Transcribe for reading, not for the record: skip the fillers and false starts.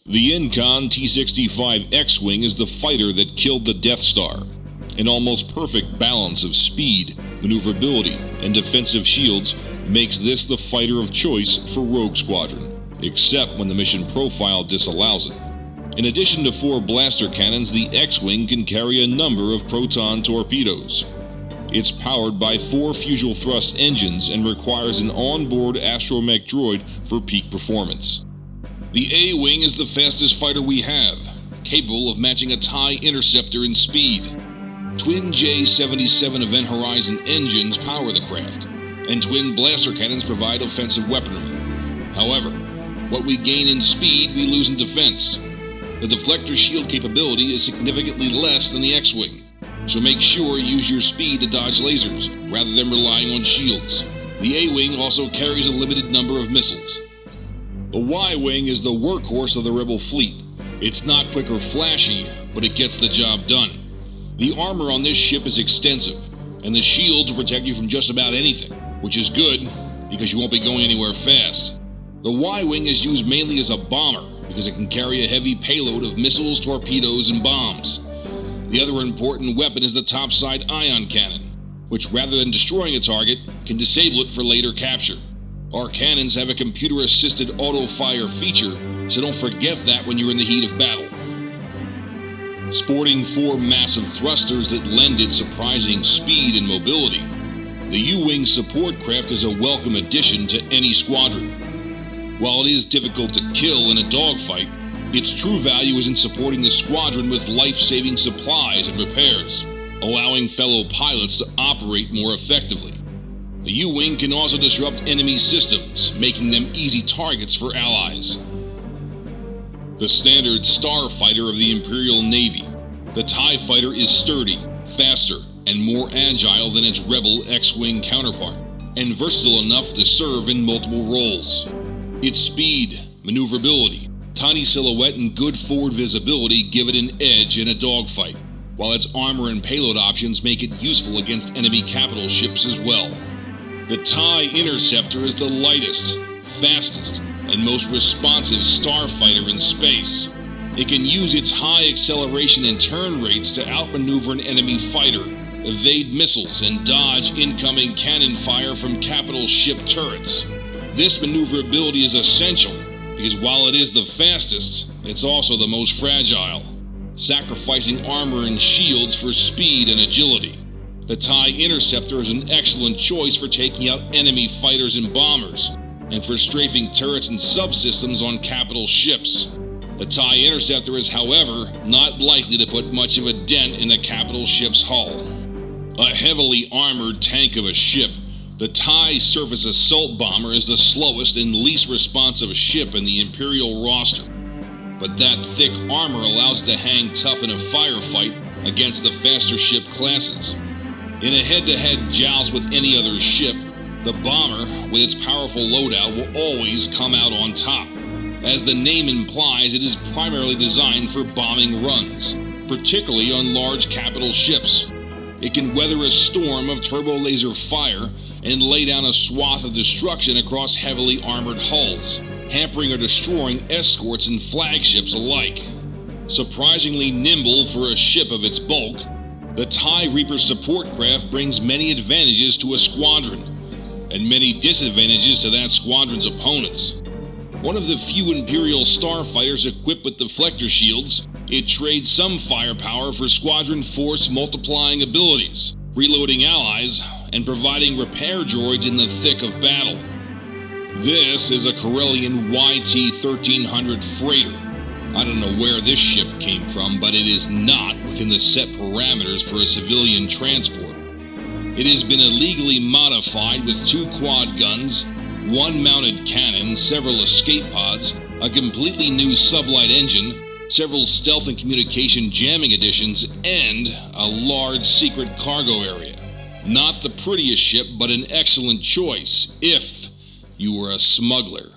The Incon T-65 X-Wing is the fighter that killed the Death Star. An almost perfect balance of speed, maneuverability, and defensive shields makes this the fighter of choice for Rogue Squadron, except when the mission profile disallows it. In addition to 4 blaster cannons, the X-Wing can carry a number of proton torpedoes. It's powered by 4 fusible thrust engines and requires an onboard astromech droid for peak performance. The A-Wing is the fastest fighter we have, capable of matching a TIE Interceptor in speed. Twin J-77 Event Horizon engines power the craft, and twin blaster cannons provide offensive weaponry. However, what we gain in speed, we lose in defense. The deflector shield capability is significantly less than the X-Wing, so make sure you use your speed to dodge lasers, rather than relying on shields. The A-Wing also carries a limited number of missiles. The Y-Wing is the workhorse of the Rebel fleet. It's not quick or flashy, but it gets the job done. The armor on this ship is extensive, and the shields will protect you from just about anything, which is good, because you won't be going anywhere fast. The Y-Wing is used mainly as a bomber, because it can carry a heavy payload of missiles, torpedoes, and bombs. The other important weapon is the topside ion cannon, which rather than destroying a target, can disable it for later capture. Our cannons have a computer-assisted auto-fire feature, so don't forget that when you're in the heat of battle. Sporting 4 massive thrusters that lend it surprising speed and mobility, the U-Wing support craft is a welcome addition to any squadron. While it is difficult to kill in a dogfight, its true value is in supporting the squadron with life-saving supplies and repairs, allowing fellow pilots to operate more effectively. The U-Wing can also disrupt enemy systems, making them easy targets for allies. The standard starfighter of the Imperial Navy, the TIE Fighter is sturdy, faster, and more agile than its Rebel X-Wing counterpart, and versatile enough to serve in multiple roles. Its speed, maneuverability, tiny silhouette, and good forward visibility give it an edge in a dogfight, while its armor and payload options make it useful against enemy capital ships as well. The TIE Interceptor is the lightest, fastest, and most responsive starfighter in space. It can use its high acceleration and turn rates to outmaneuver an enemy fighter, evade missiles, and dodge incoming cannon fire from capital ship turrets. This maneuverability is essential, because while it is the fastest, it's also the most fragile, sacrificing armor and shields for speed and agility. The TIE Interceptor is an excellent choice for taking out enemy fighters and bombers, and for strafing turrets and subsystems on capital ships. The TIE Interceptor is, however, not likely to put much of a dent in a capital ship's hull. A heavily armored tank of a ship, the TIE Surface Assault Bomber is the slowest and least responsive ship in the Imperial roster. But that thick armor allows it to hang tough in a firefight against the faster ship classes. In a head-to-head joust with any other ship, the bomber, with its powerful loadout, will always come out on top. As the name implies, it is primarily designed for bombing runs, particularly on large capital ships. It can weather a storm of turbo laser fire and lay down a swath of destruction across heavily armored hulls, hampering or destroying escorts and flagships alike. Surprisingly nimble for a ship of its bulk, the TIE Reaper support craft brings many advantages to a squadron, and many disadvantages to that squadron's opponents. One of the few Imperial starfighters equipped with deflector shields, it trades some firepower for squadron force multiplying abilities, reloading allies, and providing repair droids in the thick of battle. This is a Corellian YT-1300 freighter. I don't know where this ship came from, but it is not within the set parameters for a civilian transport. It has been illegally modified with 2 quad guns, 1 mounted cannon, several escape pods, a completely new sublight engine, several stealth and communication jamming additions, and a large secret cargo area. Not the prettiest ship, but an excellent choice if you were a smuggler.